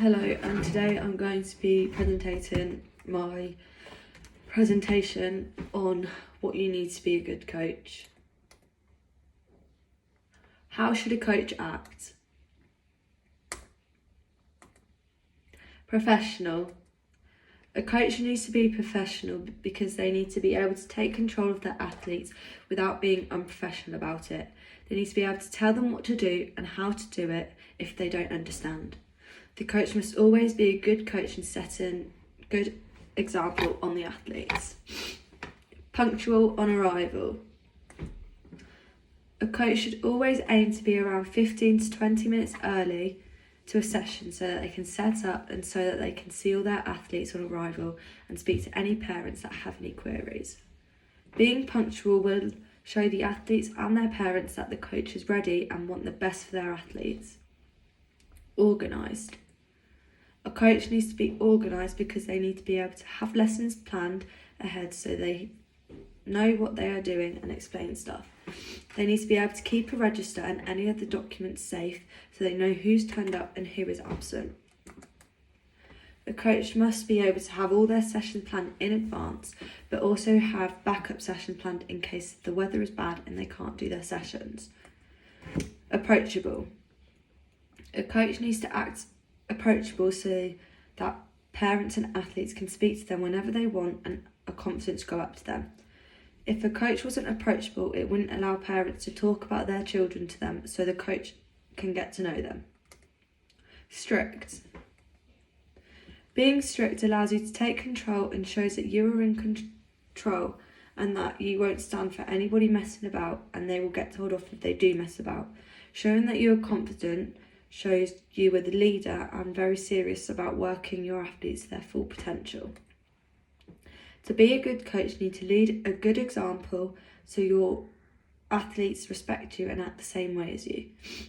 Hello, and today I'm going to be presenting my presentation on what you need to be a good coach. How should a coach act? Professional. A coach needs to be professional because they need to be able to take control of their athletes without being unprofessional about it. They need to be able to tell them what to do and how to do it if they don't understand. The coach must always be a good coach and set a good example on the athletes. Punctual on arrival. A coach should always aim to be around 15 to 20 minutes early to a session so that they can set up and so that they can see all their athletes on arrival and speak to any parents that have any queries. Being punctual will show the athletes and their parents that the coach is ready and want the best for their athletes. Organised. A coach needs to be organised because they need to be able to have lessons planned ahead so they know what they are doing and explain stuff. They need to be able to keep a register and any of the documents safe so they know who's turned up and who is absent. A coach must be able to have all their sessions planned in advance, but also have backup sessions planned in case the weather is bad and they can't do their sessions. Approachable. A coach needs to act approachable so that parents and athletes can speak to them whenever they want and are confident to go up to them. If a coach wasn't approachable, it wouldn't allow parents to talk about their children to them so the coach can get to know them. Strict. Being strict allows you to take control and shows that you are in control and that you won't stand for anybody messing about and they will get told off if they do mess about. Showing that you are confident shows you are the leader and very serious about working your athletes to their full potential. To be a good coach, you need to lead a good example so your athletes respect you and act the same way as you.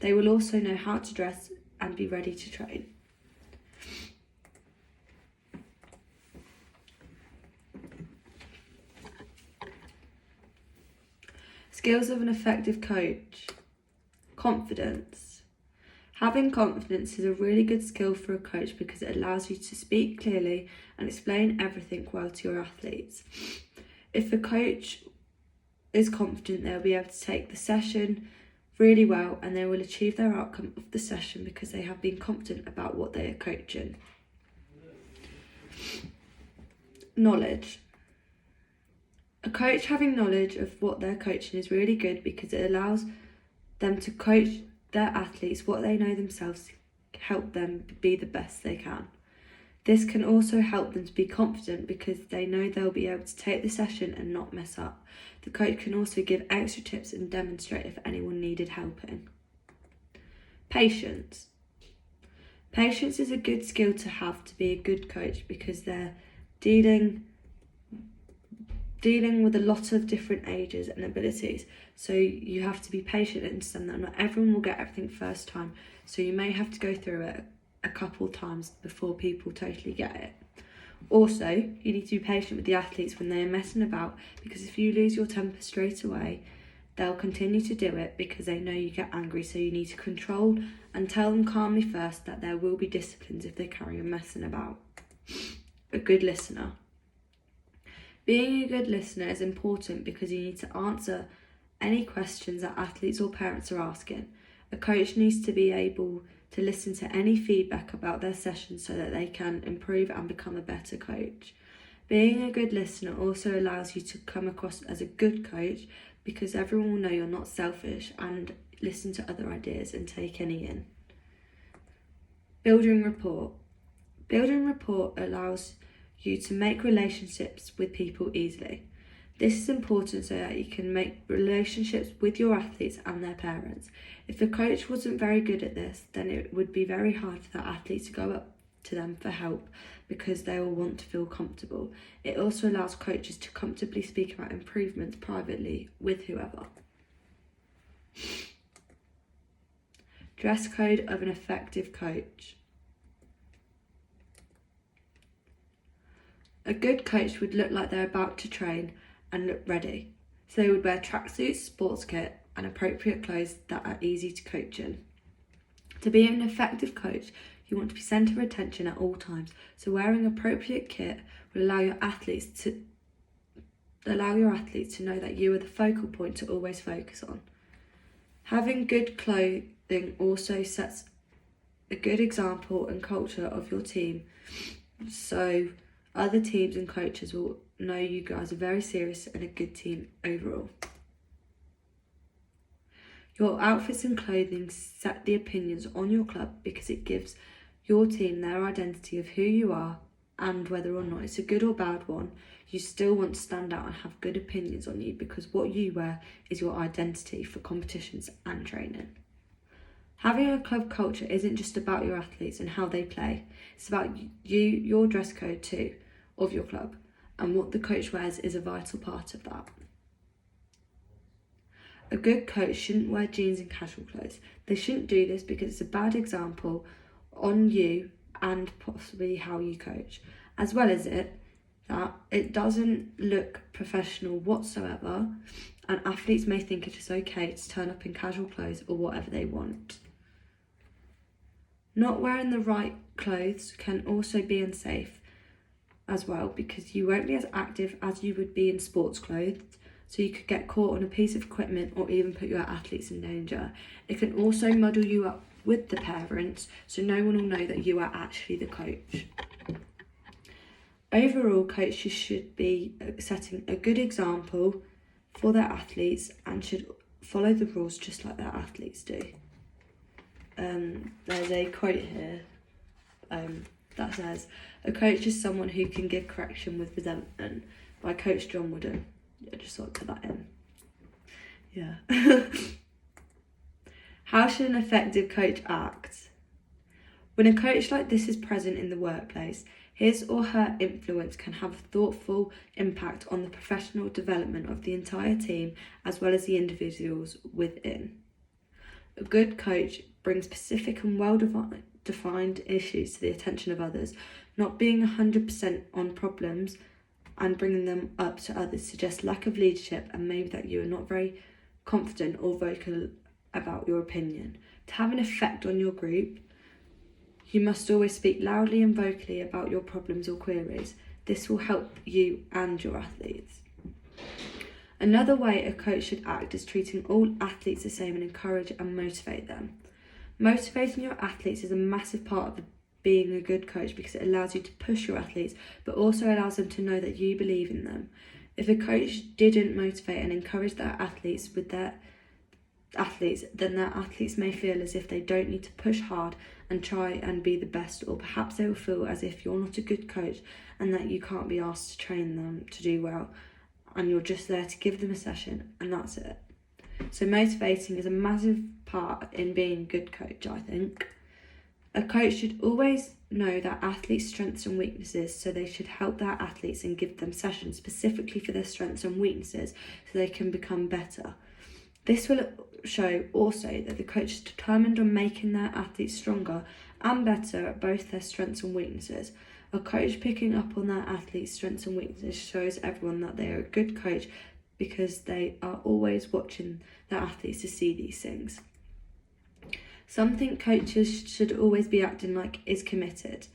They will also know how to dress and be ready to train. Skills of an effective coach. Confidence. Having confidence is a really good skill for a coach because it allows you to speak clearly and explain everything well to your athletes. If a coach is confident, they'll be able to take the session really well and they will achieve their outcome of the session because they have been confident about what they are coaching. Knowledge. A coach having knowledge of what they're coaching is really good because it allows them to coach their athletes what they know themselves to help them be the best they can. This can also help them to be confident because they know they'll be able to take the session and not mess up. The coach can also give extra tips and demonstrate if anyone needed helping. Patience. Patience is a good skill to have to be a good coach because they're dealing with a lot of different ages and abilities. So you have to be patient and understand that not everyone will get everything first time. So you may have to go through it a couple times before people totally get it. Also, you need to be patient with the athletes when they are messing about because if you lose your temper straight away, they'll continue to do it because they know you get angry. So you need to control and tell them calmly first that there will be disciplines if they carry on messing about. A good listener. Being a good listener is important because you need to answer any questions that athletes or parents are asking. A coach needs to be able to listen to any feedback about their sessions so that they can improve and become a better coach. Being a good listener also allows you to come across as a good coach because everyone will know you're not selfish and listen to other ideas and take any in. Building rapport. Building rapport allows you to make relationships with people easily. This is important so that you can make relationships with your athletes and their parents. If a coach wasn't very good at this, then it would be very hard for that athlete to go up to them for help because they will want to feel comfortable. It also allows coaches to comfortably speak about improvements privately with whoever. Dress code of an effective coach. A good coach would look like they're about to train and look ready. So they would wear tracksuits, sports kit and appropriate clothes that are easy to coach in. To be an effective coach, You want to be centre of attention at all times, so wearing appropriate kit will allow your athletes to know that you are the focal point to always focus on. Having good clothing also sets a good example and culture of your team, so other teams and coaches will know you guys are very serious and a good team overall. Your outfits and clothing set the opinions on your club because it gives your team their identity of who you are, and whether or not it's a good or bad one, you still want to stand out and have good opinions on you because what you wear is your identity for competitions and training. Having a club culture isn't just about your athletes and how they play, it's about your dress code too, of your club, and what the coach wears is a vital part of that. A good coach shouldn't wear jeans and casual clothes. They shouldn't do this because it's a bad example on you and possibly how you coach, as well as that it doesn't look professional whatsoever, and athletes may think it is okay to turn up in casual clothes or whatever they want. Not wearing the right clothes can also be unsafe as well because you won't be as active as you would be in sports clothes, so you could get caught on a piece of equipment or even put your athletes in danger. It can also muddle you up with the parents, so no one will know that you are actually the coach. Overall, coaches should be setting a good example for their athletes and should follow the rules just like their athletes do. There's a quote here that says, "A coach is someone who can give correction with resentment," by Coach John Wooden. I just thought to put that in. Yeah. How should an effective coach act? When a coach like this is present in the workplace, his or her influence can have a thoughtful impact on the professional development of the entire team as well as the individuals within. A good coach brings specific and well-defined issues to the attention of others. Not being 100% on problems and bringing them up to others suggests lack of leadership and maybe that you are not very confident or vocal about your opinion. To have an effect on your group, you must always speak loudly and vocally about your problems or queries. This will help you and your athletes. Another way a coach should act is treating all athletes the same and encourage and motivate them. Motivating your athletes is a massive part of being a good coach because it allows you to push your athletes, but also allows them to know that you believe in them. If a coach didn't motivate and encourage their athletes with their athletes, then their athletes may feel as if they don't need to push hard and try and be the best, or perhaps they will feel as if you're not a good coach and that you can't be asked to train them to do well and you're just there to give them a session and that's it. So motivating is a massive part in being a good coach, I think. A coach should always know their athletes' strengths and weaknesses, so they should help their athletes and give them sessions specifically for their strengths and weaknesses so they can become better. This will show also that the coach is determined on making their athletes stronger and better at both their strengths and weaknesses. A coach picking up on their athletes' strengths and weaknesses shows everyone that they are a good coach because they are always watching their athletes to see these things. Something coaches should always be acting like is committed,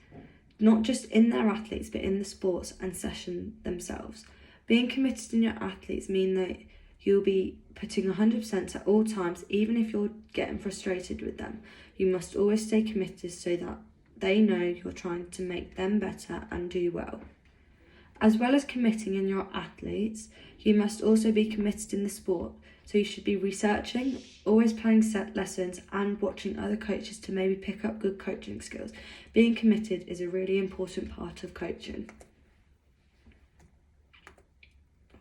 not just in their athletes but in the sports and session themselves. Being committed in your athletes mean that you'll be putting 100% at all times, even if you're getting frustrated with them. You must always stay committed so that they know you're trying to make them better and do well. As well as committing in your athletes, you must also be committed in the sport. So you should be researching, always playing set lessons and watching other coaches to maybe pick up good coaching skills. Being committed is a really important part of coaching.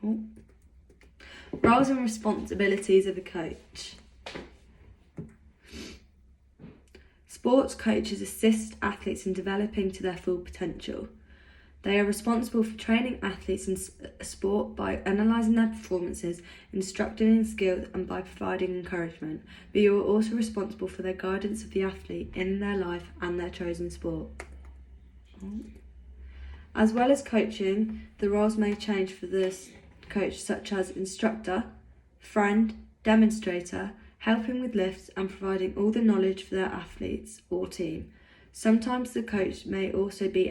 Roles and responsibilities of a coach. Sports coaches assist athletes in developing to their full potential. They are responsible for training athletes in sport by analysing their performances, instructing in skills and by providing encouragement, but you are also responsible for their guidance of the athlete in their life and their chosen sport. As well as coaching, the roles may change for this coach, such as instructor, friend, demonstrator, helping with lifts and providing all the knowledge for their athletes or team. Sometimes the coach may also be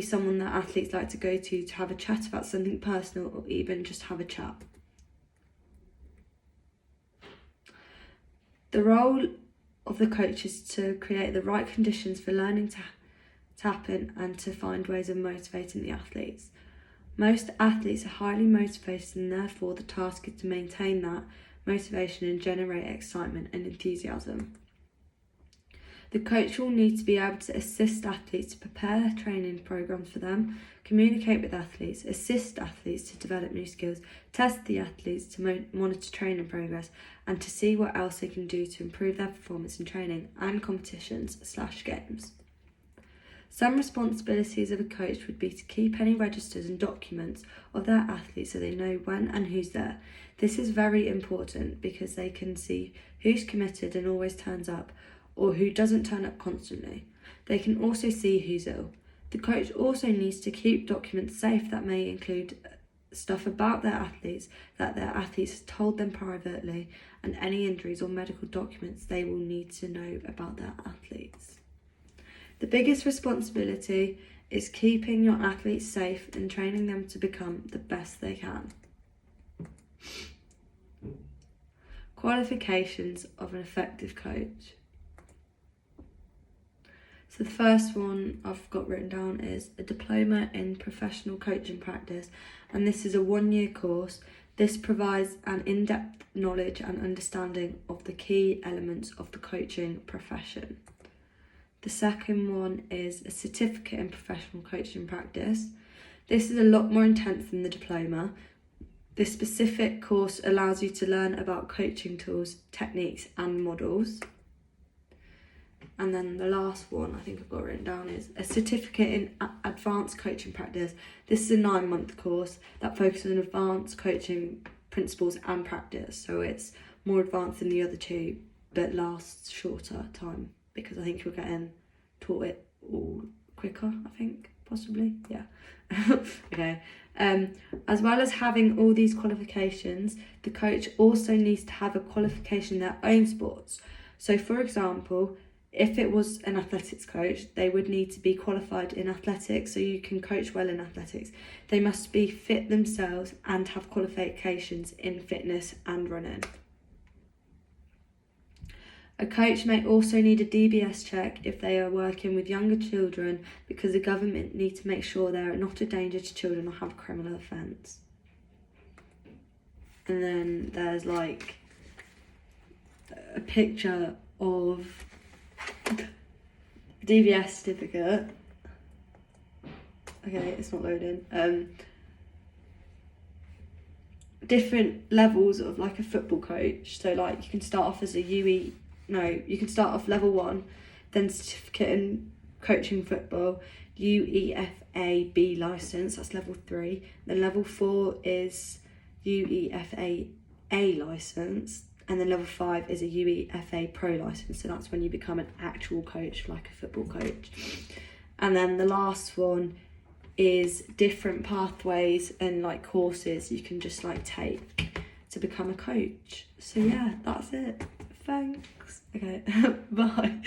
someone that athletes like to go to have a chat about something personal, or even just have a chat. The role of the coach is to create the right conditions for learning to happen and to find ways of motivating the athletes. Most athletes are highly motivated, and therefore the task is to maintain that motivation and generate excitement and enthusiasm. The coach will need to be able to assist athletes to prepare their training programs for them, communicate with athletes, assist athletes to develop new skills, test the athletes to monitor training progress, and to see what else they can do to improve their performance in training and competitions/games. Some responsibilities of a coach would be to keep any registers and documents of their athletes so they know when and who's there. This is very important because they can see who's committed and always turns up, or who doesn't turn up constantly. They can also see who's ill. The coach also needs to keep documents safe that may include stuff about their athletes that their athletes told them privately, and any injuries or medical documents they will need to know about their athletes. The biggest responsibility is keeping your athletes safe and training them to become the best they can. Qualifications of an effective coach. So the first one I've got written down is a diploma in professional coaching practice, and this is a 1-year course. This provides an in-depth knowledge and understanding of the key elements of the coaching profession. The second one is a certificate in professional coaching practice. This is a lot more intense than the diploma. This specific course allows you to learn about coaching tools, techniques and models. And then the last one I think I've got written down is a certificate in advanced coaching practice. This is a 9-month course that focuses on advanced coaching principles and practice. So it's more advanced than the other two, but lasts shorter time because I think you're getting taught it all quicker, I think, possibly, yeah. Okay. As well as having all these qualifications, the coach also needs to have a qualification in their own sports. So for example, if it was an athletics coach, they would need to be qualified in athletics, so you can coach well in athletics. They must be fit themselves and have qualifications in fitness and running. A coach may also need a DBS check if they are working with younger children, because the government need to make sure they are not a danger to children or have a criminal offence. And then there's like a picture of DBS certificate. Okay, it's not loading. Different levels of like a football coach. So like you can start off as you can start off level 1, then certificate in coaching football, UEFA B licence, that's level 3. Then level 4 is UEFA A licence, and then level 5 is a UEFA Pro licence, so that's when you become an actual coach, like a football coach. And then the last one is different pathways and like courses you can just like take to become a coach. So yeah, that's it. Thanks. Okay, bye.